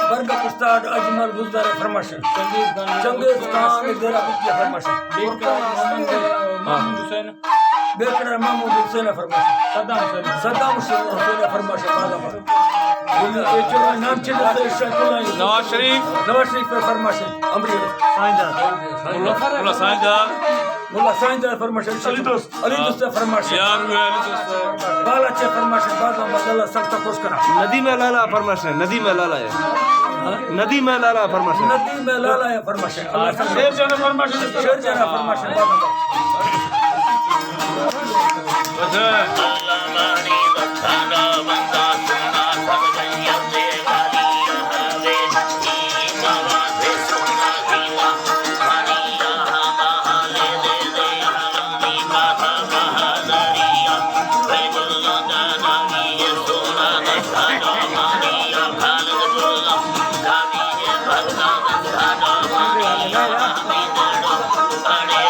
बरगद उस्ताद अजमल गुजर फरमाशन Genghis Khan देरा बिटिया फरमाशन बेकरा महमूद हुसैन फरमाशन सद्दाम हुसैन फरमाशन नाम चले नवाज शरीफ फरमाशन अमरीर मुल्ला साइंदा फरमाशन अली दोस्त फरमाशन बाला चे फरमाशन बागा मदला सख्त खुश करा नदी में लाला फरमाशन नदी में लाला है नदी में लाला फरमाशन अल्लाह शेर जाना फरमाशन बागा Hare